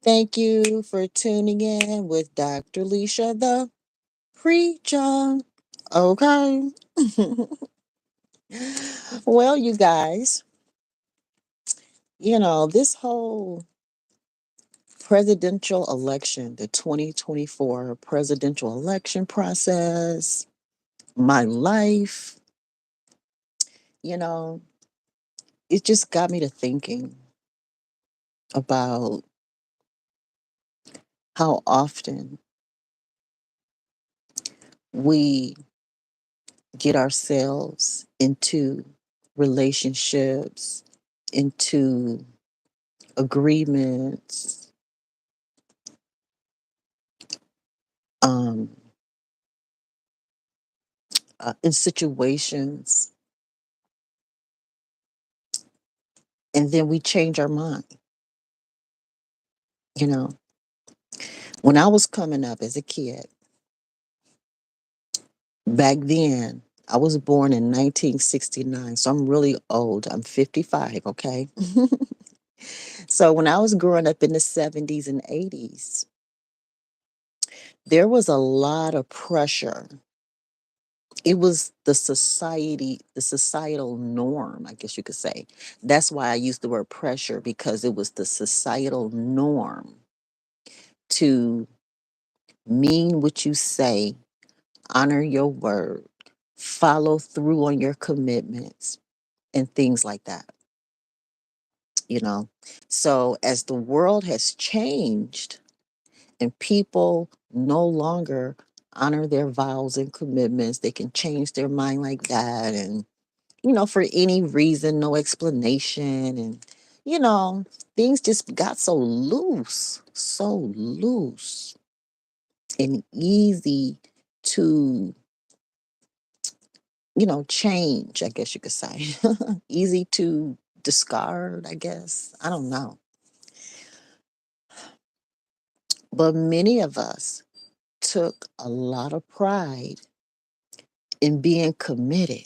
Thank you for tuning in with Dr. Leisha, the Preacher. Okay. Well, you guys, this whole presidential election, the 2024 presidential election process, my life, you know, it just got me to thinking about how often we get ourselves into relationships, into agreements, um, in situations, and then we change our mind. You know, when I was coming up as a kid, back then, I was born in 1969, so I'm really old. I'm 55, okay? So when I was growing up in the 70s and 80s, there was a lot of pressure. It was the societal norm, I guess you could say. That's why I use the word pressure, because it was the societal norm to mean what you say, honor your word, follow through on your commitments, and things like that, you know. So as the world has changed and people no longer honor their vows and commitments, they can change their mind like that, and for any reason, no explanation. And, you know, things just got so loose and easy to, change, I guess you could say. Easy to discard, I guess. I don't know. But many of us took a lot of pride in being committed.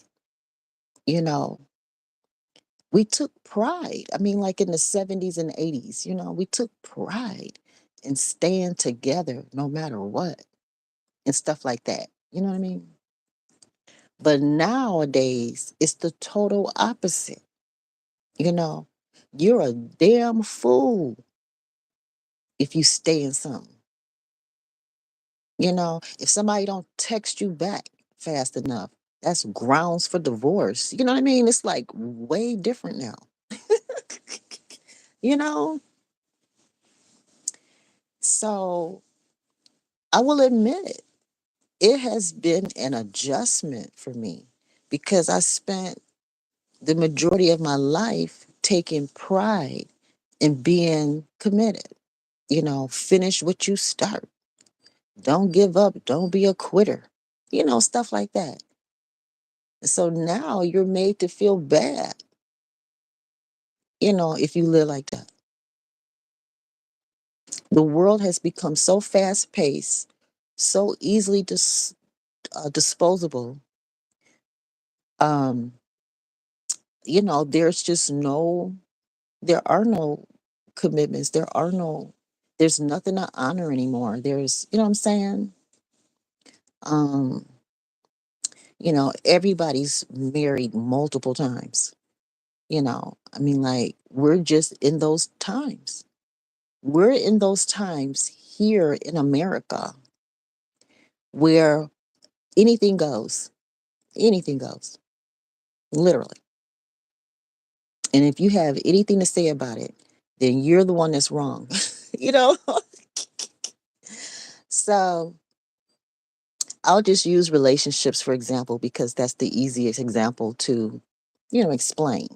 You know, we took pride. I mean, like in the 70s and 80s, we took pride in staying together no matter what and stuff like that. You know what I mean? But nowadays, it's the total opposite. You know, you're a damn fool if you stay in something. If somebody don't text you back fast enough, that's grounds for divorce. You know what I mean? It's like way different now. you know? So I will admit it has been an adjustment for me because I spent the majority of my life taking pride in being committed. Finish what you start. Don't give up. Don't be a quitter. Stuff like that. So now you're made to feel bad, if you live like that. The world has become so fast paced, so easily disposable. Um, there's just there are no commitments. There's nothing to honor anymore. You know what I'm saying? Um, everybody's married multiple times. I mean, like, we're just in those times. We're in those times here in America where anything goes, anything goes, literally. And if you have anything to say about it, then you're the one that's wrong. you know? So I'll just use relationships for example, because that's the easiest example to, explain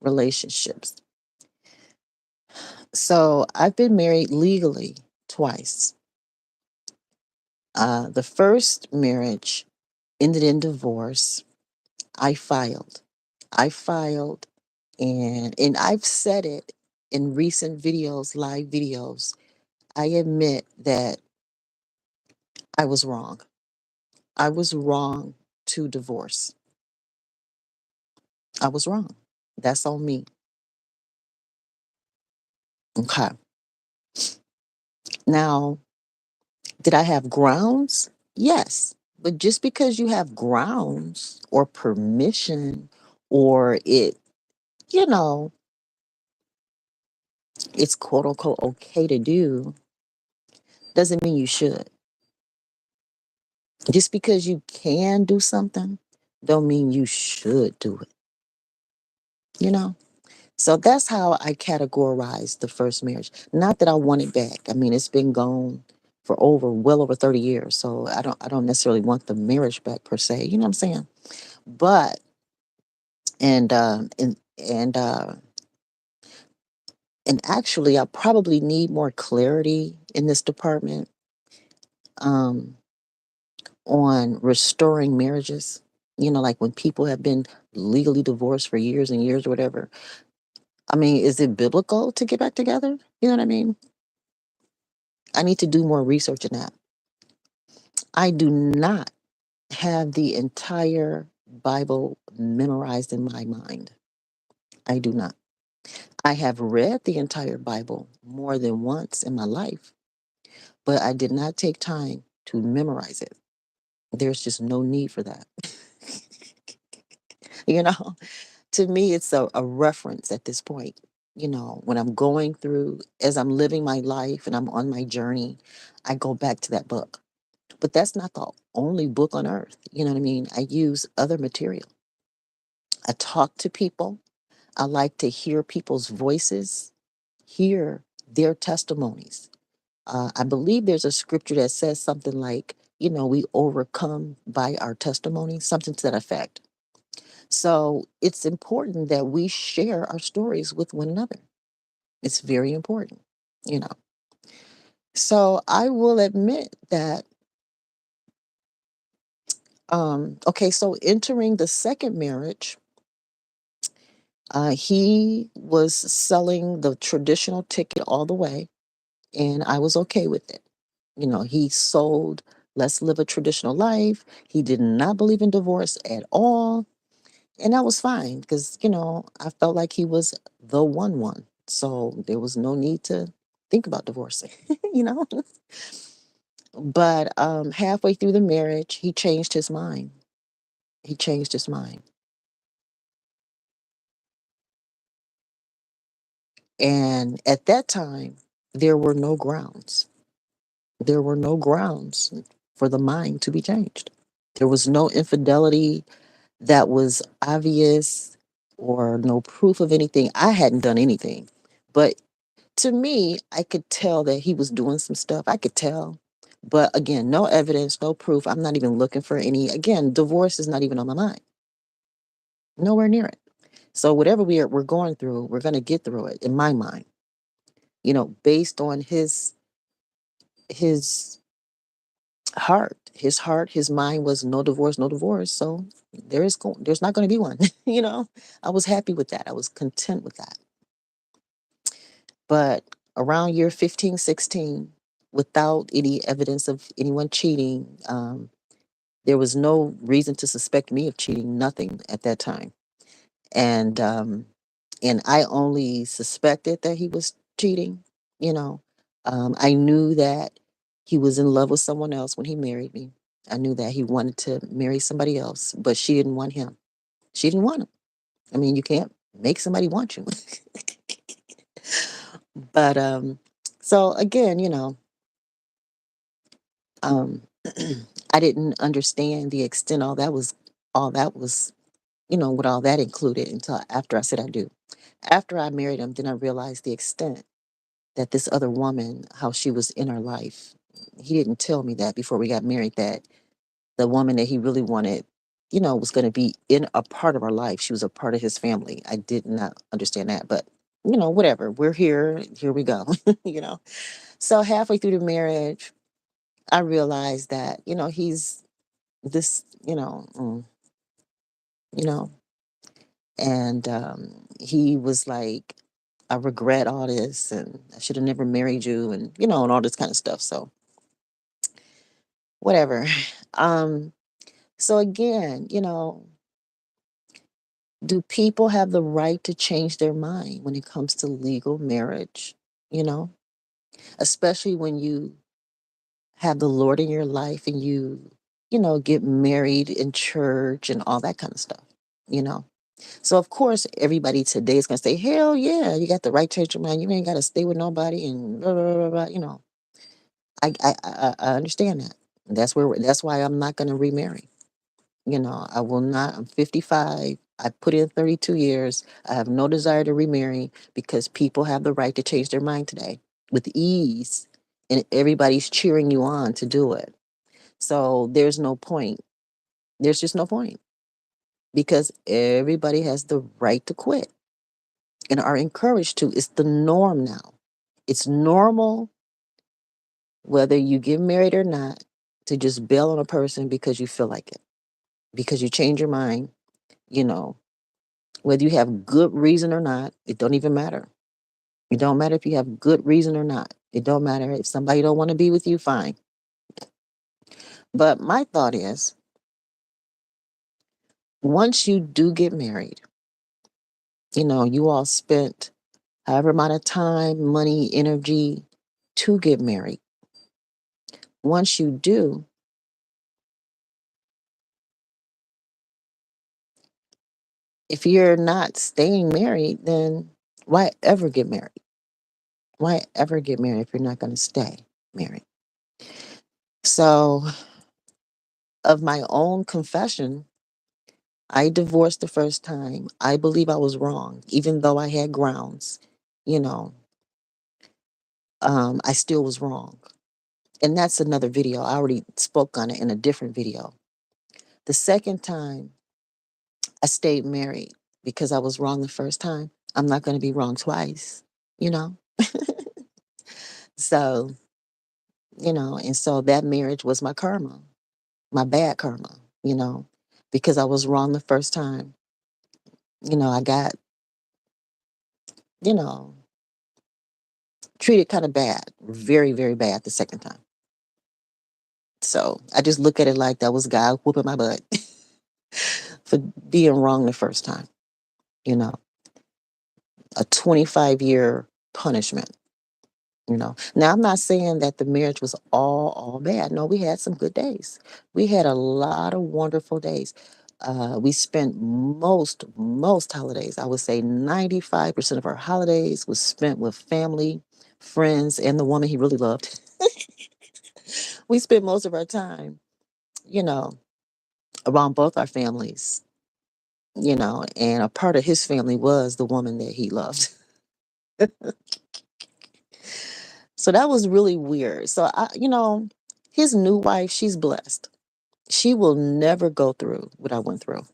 relationships. So I've been married legally twice. The first marriage ended in divorce. I filed. I filed and I've said it in recent videos, live videos. I admit that I was wrong. I was wrong to divorce. I was wrong. That's on me. Okay. Now, did I have grounds? Yes. But just because you have grounds or permission or you know, it's quote unquote okay to do, doesn't mean you should. Just because you can do something, don't mean you should do it, you know? So that's how I categorize the first marriage. Not that I want it back. I mean, it's been gone for well over 30 years. So I don't necessarily want the marriage back per se. You know what I'm saying? But and and and actually I probably need more clarity in this department um on restoring marriages. Like when people have been legally divorced for years and years or whatever. I mean, is it biblical to get back together? You know what I mean? I need to do more research in that. I do not have the entire Bible memorized in my mind. I do not. I have read the entire Bible more than once in my life, but I did not take time to memorize it. There's just no need for that. you know, to me, it's a reference at this point. When I'm going through, as I'm living my life and I'm on my journey, I go back to that book. But that's not the only book on earth. You know what I mean? I use other material. I talk to people. I like to hear people's voices, hear their testimonies. I believe there's a scripture that says something like, we overcome by our testimony, something to that effect. So it's important that we share our stories with one another. It's very important, you know. So I will admit that, okay, so entering the second marriage, he was selling the traditional ticket all the way, and I was okay with it. He sold, let's live a traditional life. He did not believe in divorce at all. And that was fine because, I felt like he was the one. So there was no need to think about divorcing, you know? But halfway through the marriage, he changed his mind. He changed his mind. And at that time, there were no grounds. There were no grounds for the mind to be changed. There was no infidelity that was obvious or no proof of anything. I hadn't done anything. But to me, I could tell that he was doing some stuff. I could tell. But again, no evidence, no proof. I'm not even looking for any. Again, divorce is not even on my mind. Nowhere near it. So whatever we're going through, we're going to get through it in my mind. Based on his his mind was no divorce, no divorce. So there's not going to be one. I was happy with that. I was content with that. But around year 15, 16, without any evidence of anyone cheating, there was no reason to suspect me of cheating, nothing at that time. And I only suspected that he was cheating, you know. I knew that he was in love with someone else when he married me. I knew that he wanted to marry somebody else, but she didn't want him. She didn't want him. I mean, you can't make somebody want you. But so again, um I didn't understand the extent all that was, what all that included until after I said I do. After I married him, then I realized the extent that this other woman, how she was in our life. He didn't tell me that before we got married, that the woman that he really wanted, was going to be in a part of our life. She was a part of his family. I did not understand that, but whatever. We're here. Here we go. you know. So halfway through the marriage, I realized that, he's this, you know, and he was like, I regret all this and I should have never married you and, and all this kind of stuff. So whatever. Um, so again, do people have the right to change their mind when it comes to legal marriage? You know, especially when you have the Lord in your life and you get married in church and all that kind of stuff, you know. So of course everybody today is gonna say, hell yeah, you got the right change your mind. You ain't gotta stay with nobody and blah, blah, blah, blah. I understand that. That's why I'm not gonna remarry. I will not. I'm 55. I put in 32 years. I have no desire to remarry because people have the right to change their mind today with ease, and everybody's cheering you on to do it. So there's no point. There's just no point because everybody has the right to quit and are encouraged to. It's the norm now. It's normal, whether you get married or not, to just bail on a person because you feel like it, because you change your mind, you know, whether you have good reason or not, it don't even matter. It don't matter if you have good reason or not. It don't matter if somebody don't want to be with you, fine. But my thought is, once you do get married, you all spent however amount of time, money, energy to get married. Once you do, if you're not staying married, then why ever get married? Why ever get married if you're not going to stay married? So, of my own confession, I divorced the first time. I believe I was wrong, even though I had grounds. You know, I still was wrong. And that's another video. I already spoke on it in a different video. The second time, I stayed married because I was wrong the first time. I'm not going to be wrong twice, you know? So, and so that marriage was my karma, my bad karma, you know, because I was wrong the first time. I got, you know, treated kind of bad, very, very bad the second time. So I just look at it like that was God whooping my butt for being wrong the first time, you know, a 25-year punishment. Now I'm not saying that the marriage was all bad. No, we had some good days. We had a lot of wonderful days. We spent most holidays, I would say 95% of our holidays was spent with family, friends, and the woman he really loved. We spent most of our time, you know, around both our families, and a part of his family was the woman that he loved. So that was really weird. So his new wife, she's blessed. She will never go through what I went through.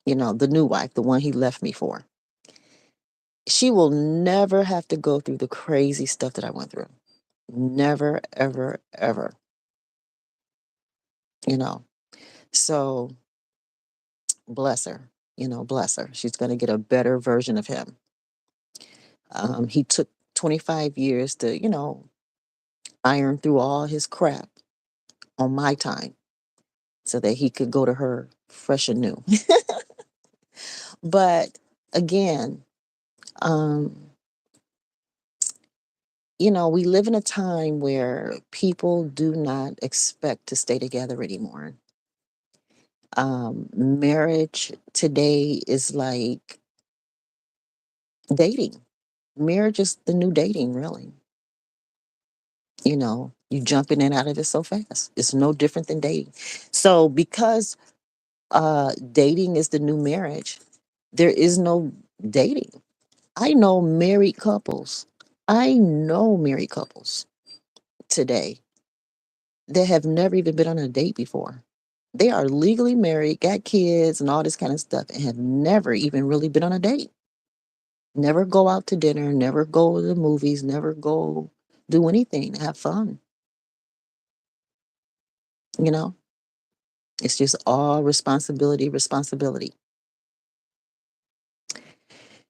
The new wife, the one he left me for. She will never have to go through the crazy stuff that I went through. Never, ever, ever. You know. So bless her. Bless her. She's going to get a better version of him. He took 25 years to, iron through all his crap on my time so that he could go to her fresh and new. But again, um, we live in a time where people do not expect to stay together anymore. Marriage today is like dating. Marriage is the new dating, really. You jump in and out of it so fast. It's no different than dating. So because dating is the new marriage, there is no dating. I know married couples. I know married couples today that have never even been on a date before. They are legally married, got kids, and all this kind of stuff, and have never even really been on a date. Never go out to dinner, never go to the movies, never go do anything, have fun. You know, it's just all responsibility, responsibility.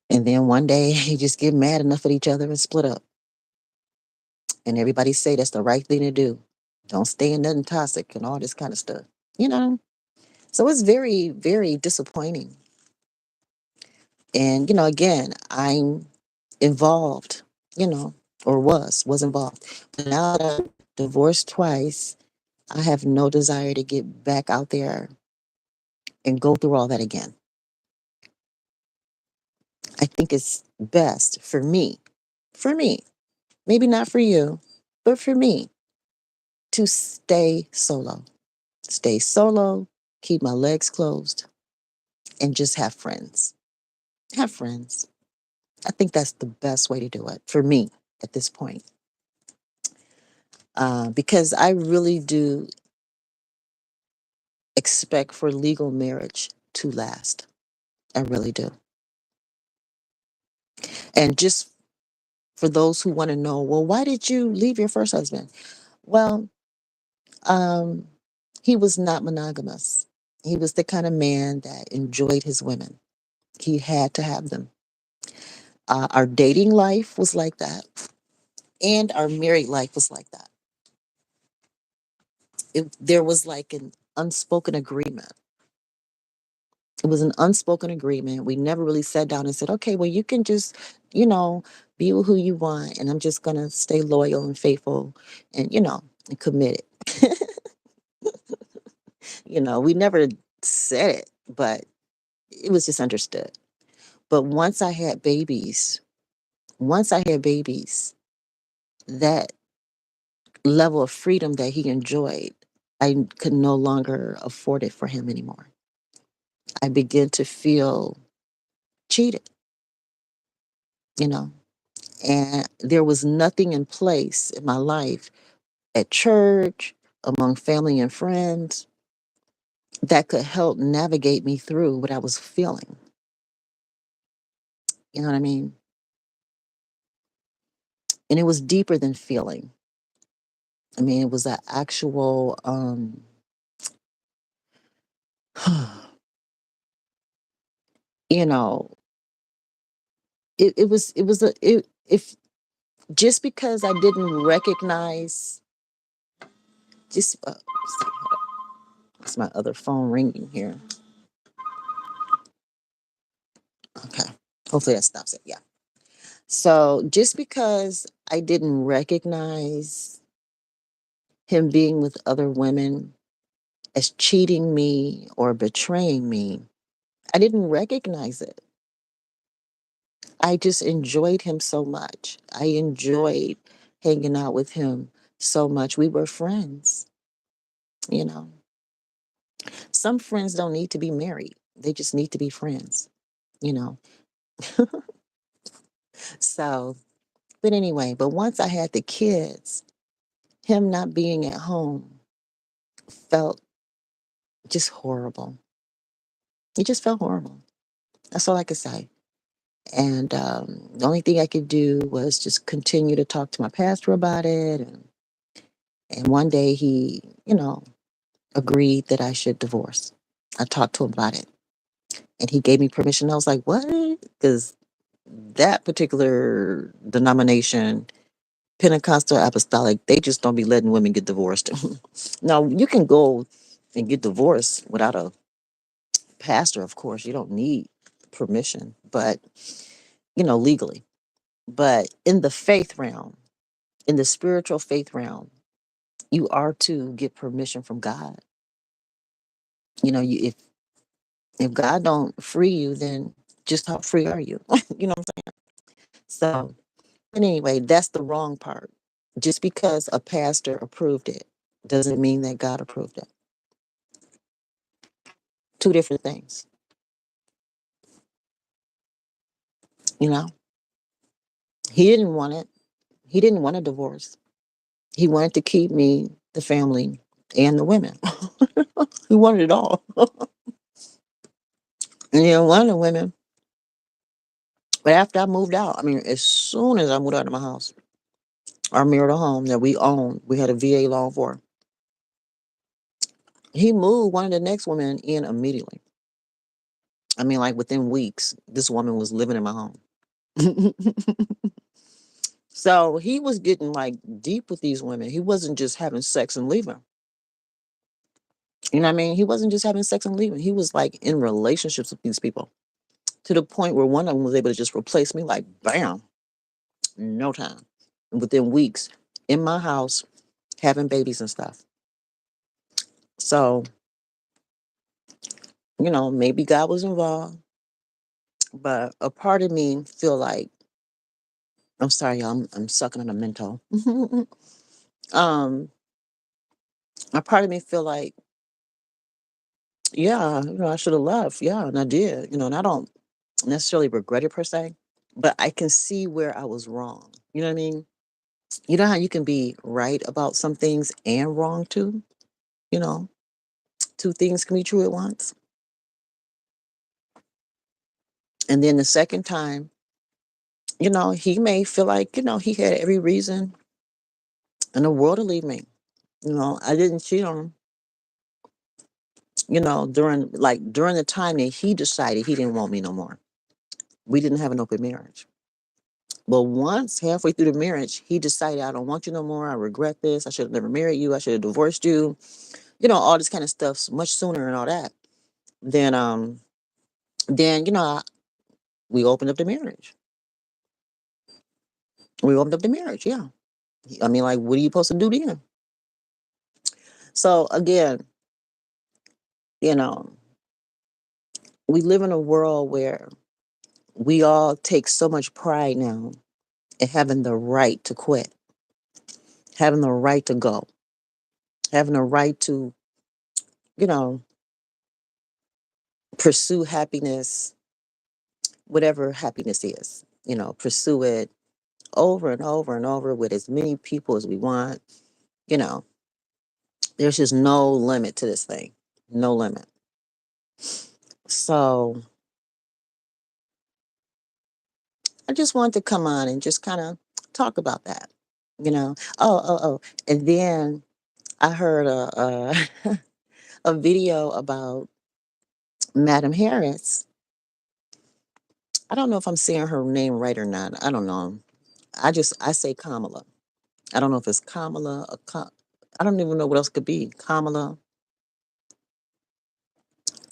And then one day you just get mad enough at each other and split up. And everybody say that's the right thing to do. Don't stay in nothing toxic and all this kind of stuff. You know, so it's very, very disappointing. And again, I'm involved. You know, or was involved. But now that I'm divorced twice, I have no desire to get back out there and go through all that again. I think it's best for me, maybe not for you, but for me to stay solo, keep my legs closed, and just have friends. Have friends. I think that's the best way to do it for me at this point. Because I really do expect for legal marriage to last. I really do. And just for those who want to know, well, why did you leave your first husband? Well, um, he was not monogamous. He was the kind of man that enjoyed his women. He had to have them. Our dating life was like that, and our married life was like that. There was like an unspoken agreement. It was an unspoken agreement. We never really sat down and said, okay, well, you can just, you know, be with who you want, and I'm just going to stay loyal and faithful and, and committed. We never said it, but it was just understood. But once I had babies, that level of freedom that he enjoyed, I could no longer afford it for him anymore. I began to feel cheated, you know, and there was nothing in place in my life at church, among family and friends, that could help navigate me through what I was feeling. You know what I mean? And it was deeper than feeling. I mean, it was an actual, you know, it was a, it, if just because I didn't recognize, just, it's my other phone ringing here. Okay. Hopefully that stops it. Yeah. So just because I didn't recognize him being with other women as cheating me or betraying me, I didn't recognize it. I just enjoyed him so much. I enjoyed hanging out with him so much. We were friends, you know. Some friends don't need to be married, they just need to be friends, you know. So, but anyway, but once I had the kids, him not being at home felt just horrible. It just felt horrible. That's all I could say. And the only thing I could do was just continue to talk to my pastor about it. And one day he, agreed that I should divorce. I talked to him about it and he gave me permission. I was like, what? Because that particular denomination, Pentecostal Apostolic, they just don't be letting women get divorced. Now, you can go and get divorced without a pastor, of course. You don't need permission, but, legally. But in the faith realm, in the spiritual faith realm, you are to get permission from God. If God don't free you, then just how free are you? You know what I'm saying? So, but anyway, that's the wrong part. Just because a pastor approved it doesn't mean that God approved it. Two different things. You know, he didn't want it. He didn't want a divorce. He wanted to keep me, the family, and the women. He wanted it all. And one of the women, but after I moved out, I mean, as soon as I moved out of my house, our marital home that we owned, we had a VA loan for. He moved one of the next women in immediately. I mean, like within weeks, this woman was living in my home. So he was getting like deep with these women. He wasn't just having sex and leaving. You know what I mean? He wasn't just having sex and leaving. He was like in relationships with these people to the point where one of them was able to just replace me like bam, no time. within weeks in my house having babies and stuff. So, maybe God was involved, but a part of me feel like, I'm sorry, y'all, I'm sucking on a mental. um, a part of me feel like, yeah, I should have left. Yeah, and I did, and I don't necessarily regret it per se, but I can see where I was wrong. You know what I mean? You know how you can be right about some things and wrong too? You know, two things can be true at once. And then the second time, he may feel like, he had every reason in the world to leave me. I didn't cheat on him, during the time that he decided he didn't want me no more. We didn't have an open marriage. But once halfway through the marriage, he decided, I don't want you no more. I regret this. I should have never married you. I should have divorced you. All this kind of stuff much sooner and all that. Then, we opened up the marriage. We opened up the marriage. Yeah. I mean, like, what are you supposed to do then? So again, you know, we live in a world where we all take so much pride now in having the right to quit, having the right to go, having the right to, you know, pursue happiness, whatever happiness is, pursue it over and over and over with as many people as we want. You know, there's just no limit to this thing, no limit. So I just wanted to come on and just kind of talk about that. Oh. And then I heard a video about Madam Harris. I don't know if I'm saying her name right or not. I don't know. I say Kamala. I don't know if it's Kamala or I don't even know what else it could be. Kamala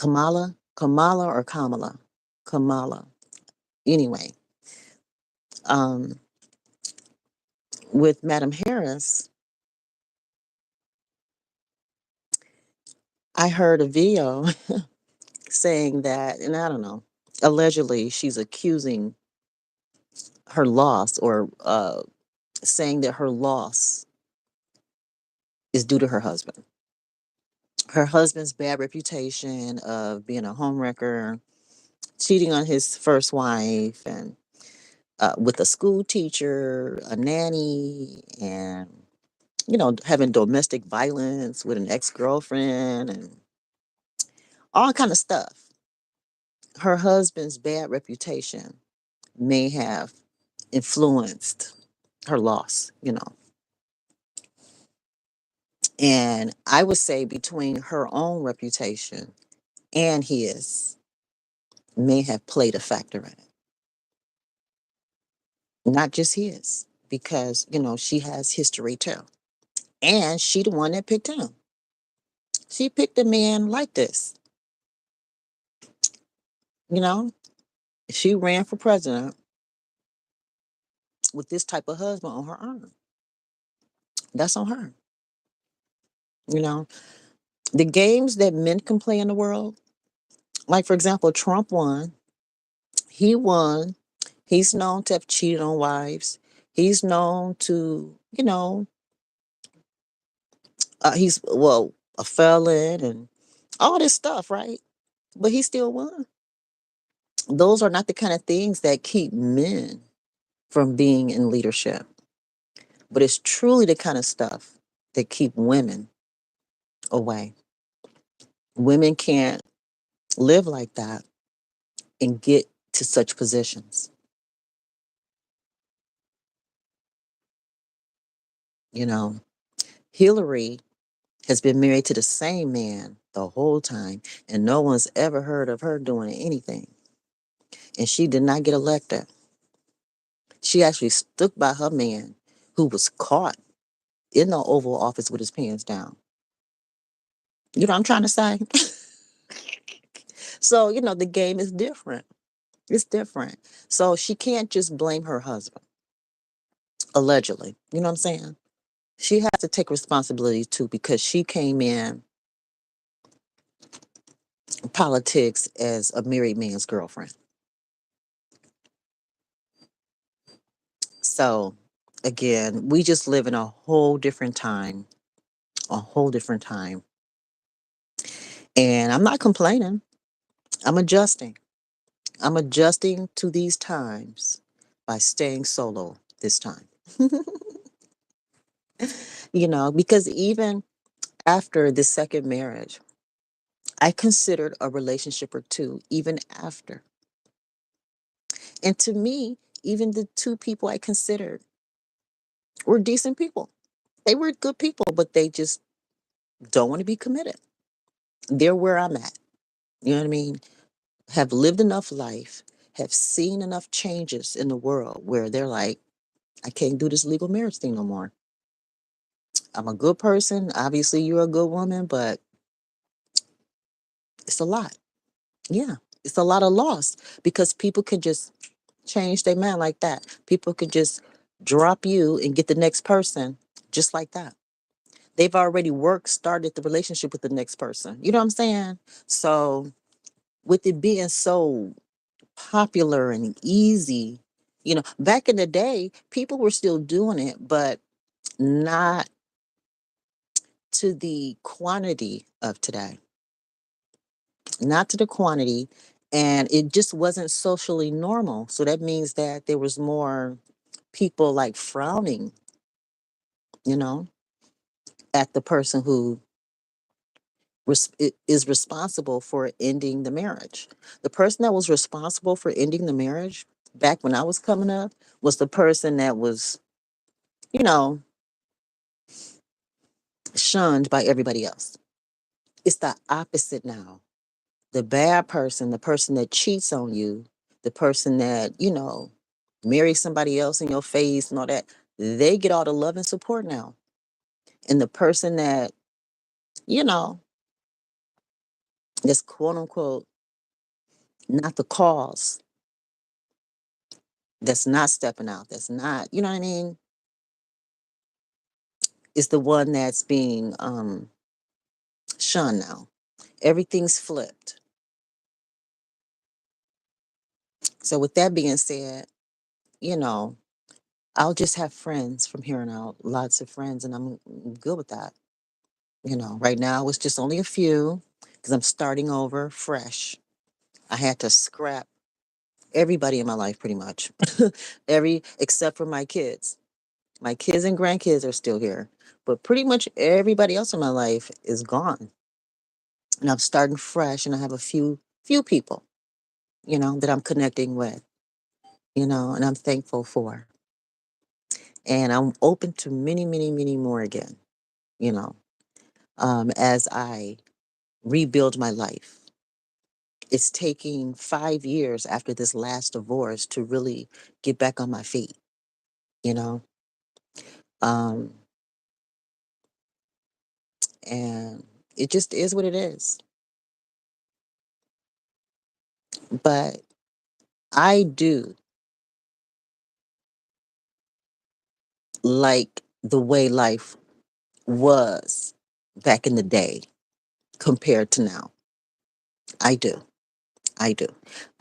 or Kamala. Kamala. Anyway, um, with Madam Harris, I heard a video saying that, and I don't know, allegedly she's accusing her loss or saying that her loss is due to her husband. Her husband's bad reputation of being a homewrecker, cheating on his first wife, and with a school teacher, a nanny, and having domestic violence with an ex-girlfriend and all kind of stuff. Her husband's bad reputation may have influenced her loss. And I would say between her own reputation and his may have played a factor in it. Not just his, because, she has history too. And she the one that picked him. She picked a man like this. You know, she ran for president with this type of husband on her arm. That's on her. You know, the games that men can play in the world, like for example, Trump won. He won. He's known to have cheated on wives. He's known to, he's, well, a felon and all this stuff, right? But he still won. Those are not the kind of things that keep men from being in leadership, but it's truly the kind of stuff that keep women away. Women can't live like that and get to such positions. You know, Hillary has been married to the same man the whole time, and no one's ever heard of her doing anything. And she did not get elected. She actually stuck by her man who was caught in the Oval Office with his pants down. You know what I'm trying to say? So, the game is different. It's different. So she can't just blame her husband. allegedly. You know what I'm saying? She has to take responsibility too because she came in politics as a married man's girlfriend. So again, we just live in a whole different time, a whole different time. And I'm not complaining. I'm adjusting. I'm adjusting to these times by staying solo this time. Because even after the second marriage, I considered a relationship or two even after. And to me, even the two people I considered were decent people. They were good people, but they just don't want to be committed. They're where I'm at. You know what I mean? Have lived enough life, have seen enough changes in the world where they're like, I can't do this legal marriage thing no more. I'm a good person. Obviously, you're a good woman, but it's a lot. Yeah, it's a lot of loss because people can just change their mind like that. People can just drop you and get the next person just like that. They've already started the relationship with the next person. You know what I'm saying? So, with it being so popular and easy, back in the day, people were still doing it, but not to the quantity of today, not to the quantity. And it just wasn't socially normal. So that means that there was more people like frowning, you know, at the person who is responsible for ending the marriage. The person that was responsible for ending the marriage back when I was coming up was the person that was, you know, shunned by everybody else. It's the opposite now. The bad person, the person that cheats on you, the person that, marries somebody else in your face and all that, they get all the love and support now. And the person that, you know, that's quote unquote not the cause, that's not stepping out, that's not, you know what I mean, is the one that's being shunned now. Everything's flipped. So with that being said, you know, I'll just have friends from here on out, lots of friends, and I'm good with that. Right now it's just only a few because I'm starting over fresh. I had to scrap everybody in my life pretty much. Except for my kids. My kids and grandkids are still here, but pretty much everybody else in my life is gone. And I'm starting fresh and I have a few people, that I'm connecting with, and I'm thankful for. And I'm open to many, many, many more again, you know, as I rebuild my life. It's taking 5 years after this last divorce to really get back on my feet, you know? Um, and it just is what it is. But I do like the way life was back in the day compared to now. I do. I do.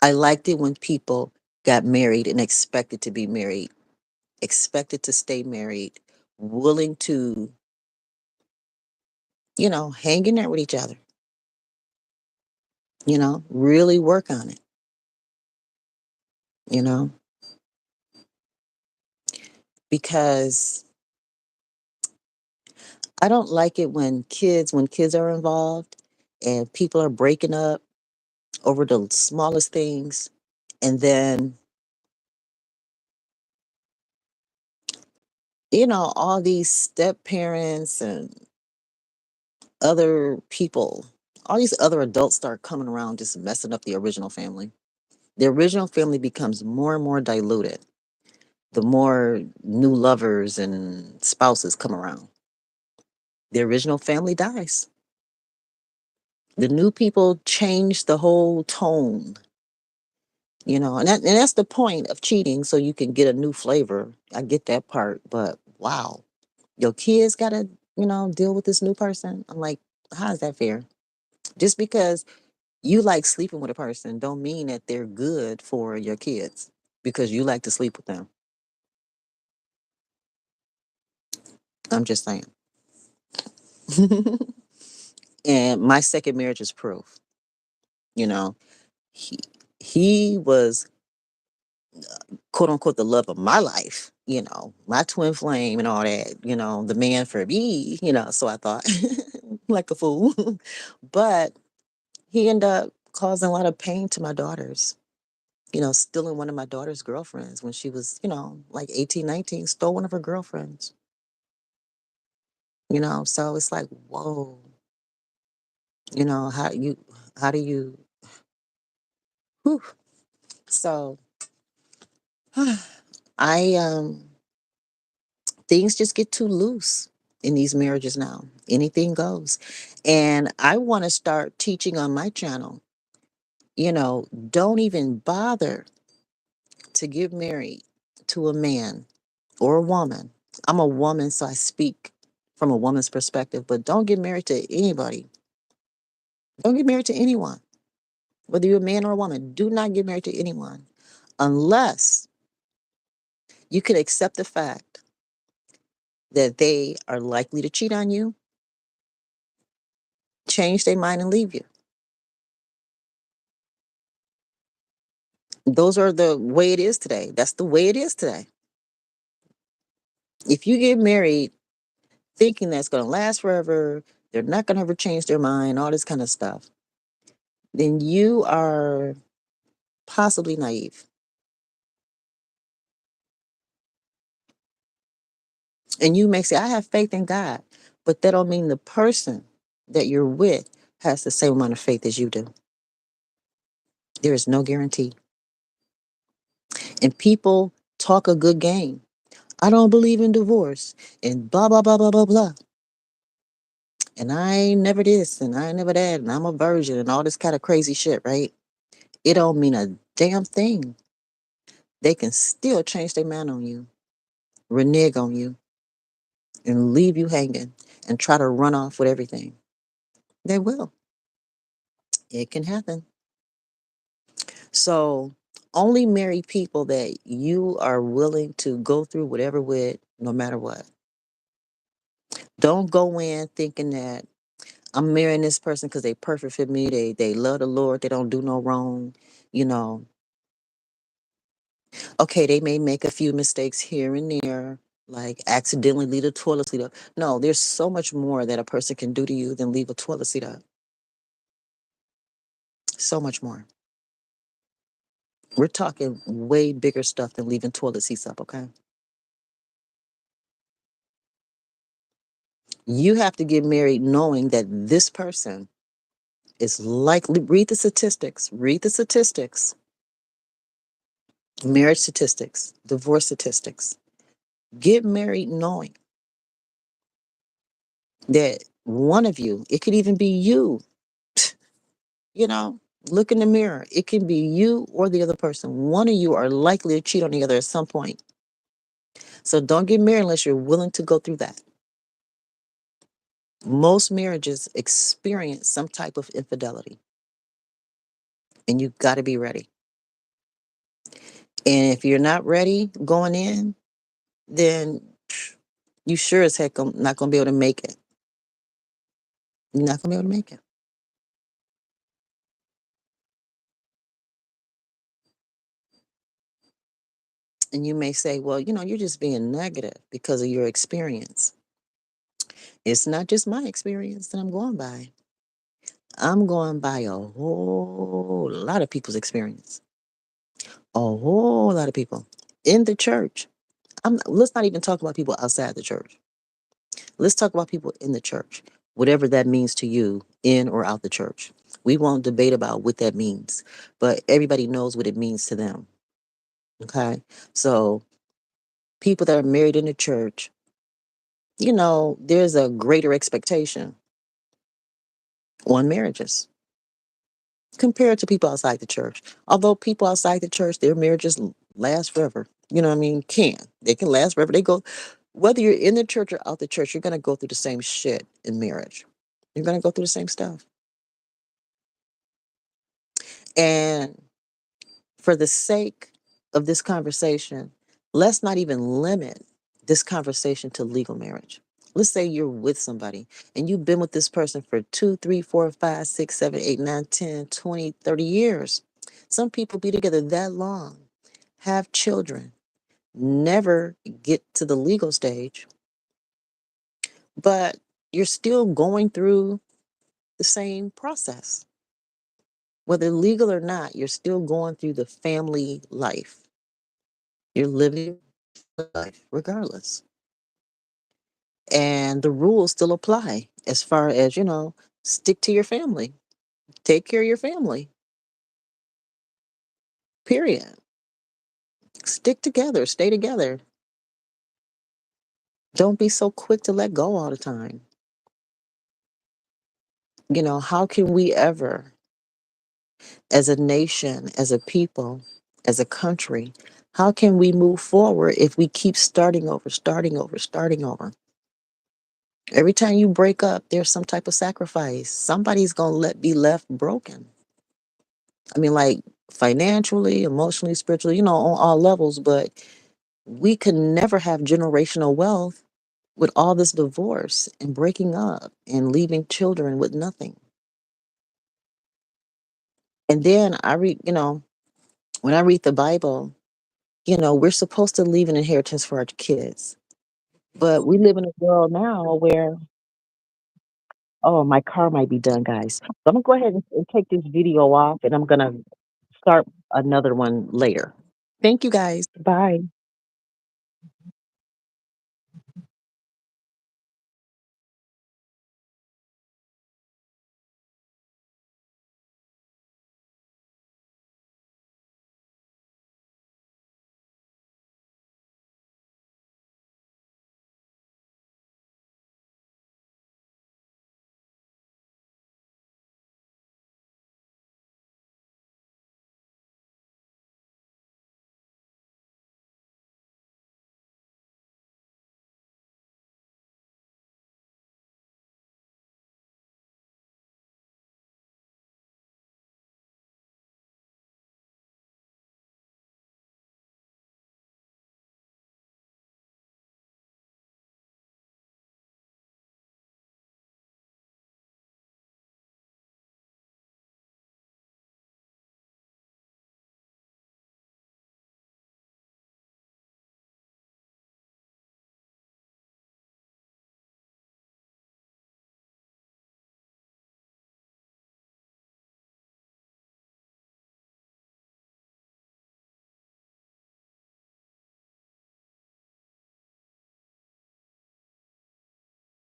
I liked it when people got married and expected to be married, expected to stay married, willing to, hang in there with each other, really work on it, you know, because I don't like it when kids are involved and people are breaking up over the smallest things. And then, all these step parents and other people, all these other adults start coming around just messing up the original family. The original family becomes more and more diluted the more new lovers and spouses come around. The original family dies. The new people change the whole tone and that's the point of cheating, so you can get a new flavor. I get that part, but wow, your kids gotta, deal with this new person. I'm like, how is that fair? Just because you like sleeping with a person don't mean that they're good for your kids because you like to sleep with them. I'm just saying. And my second marriage is proof. You know, he he was quote unquote the love of my life. My twin flame and all that. The man for me. So I thought like a fool, but he ended up causing a lot of pain to my daughters. Stealing one of my daughter's girlfriends when she was, like 18, 19, stole one of her girlfriends. So it's like, whoa, you know, how you how do you whew. So I things just get too loose in these marriages now. Anything goes. And I want to start teaching on my channel, don't even bother to get married to a man or a woman. I'm a woman, so I speak from a woman's perspective, but don't get married to anybody. Don't get married to anyone. Whether you're a man or a woman, do not get married to anyone unless you can accept the fact that they are likely to cheat on you, change their mind, and leave you. Those are the way it is today. That's the way it is today. If you get married thinking that's going to last forever, they're not going to ever change their mind, all this kind of stuff, then you are possibly naive. And you may say, I have faith in God, but that don't mean the person that you're with has the same amount of faith as you do. There is no guarantee. And people talk a good game. I don't believe in divorce and blah, blah, blah, blah, blah, blah. And I ain't never this and I ain't never that and I'm a virgin and all this kind of crazy shit, right? It don't mean a damn thing. They can still change their mind on you, renege on you, and leave you hanging and try to run off with everything. They will. It can happen. So only marry people that you are willing to go through whatever with, no matter what. Don't go in thinking that I'm marrying this person because they perfect for me. They love the Lord. They don't do no wrong. You know, okay, they may make a few mistakes here and there, like accidentally leave the toilet seat up. No, there's so much more that a person can do to you than leave a toilet seat up. So much more. We're talking way bigger stuff than leaving toilet seats up, okay? You have to get married knowing that this person is likely, read the statistics, marriage statistics, divorce statistics. Get married knowing that one of you, it could even be you, you know, look in the mirror. It can be you or the other person. One of you are likely to cheat on the other at some point. So don't get married unless you're willing to go through that. Most marriages experience some type of infidelity, and you got to be ready. And if you're not ready going in, then you sure as heck not going to be able to make it. You're not going to be able to make it. And you may say, well, you're just being negative because of your experience. It's not just my experience that I'm going by. I'm going by a whole lot of people's experience. A whole lot of people in the church. Let's not even talk about people outside the church. Let's talk about people in the church, whatever that means to you, in or out the church. We won't debate about what that means, but everybody knows what it means to them. Okay. So people that are married in the church, there's a greater expectation on marriages. compared to people outside the church. Although people outside the church, their marriages last forever. You know what I mean? They can last forever. They go, whether you're in the church or out the church, you're gonna go through the same shit in marriage. You're gonna go through the same stuff. And for the sake of this conversation, let's not even limit this conversation to legal marriage. Let's say you're with somebody and you've been with this person for 2, 3, 4, 5, 6, 7, 8, 9, 10, 20, 30 years. Some people be together that long, have children, never get to the legal stage, but you're still going through the same process. Whether legal or not, you're still going through the family life. You're living life regardless. And the rules still apply as far as, stick to your family, take care of your family, period. Stick together, stay together. Don't be so quick to let go all the time. How can we ever, as a nation, as a people, as a country, how can we move forward if we keep starting over, starting over, starting over? Every time you break up, there's some type of sacrifice. Somebody's gonna be left broken. I mean, like financially, emotionally, spiritually, on all levels, but we could never have generational wealth with all this divorce and breaking up and leaving children with nothing. And then I read, when I read the Bible, we're supposed to leave an inheritance for our kids. But we live in a world now where, oh, my car might be done, guys. So I'm gonna go ahead and take this video off and I'm gonna start another one later. Thank you guys. Bye.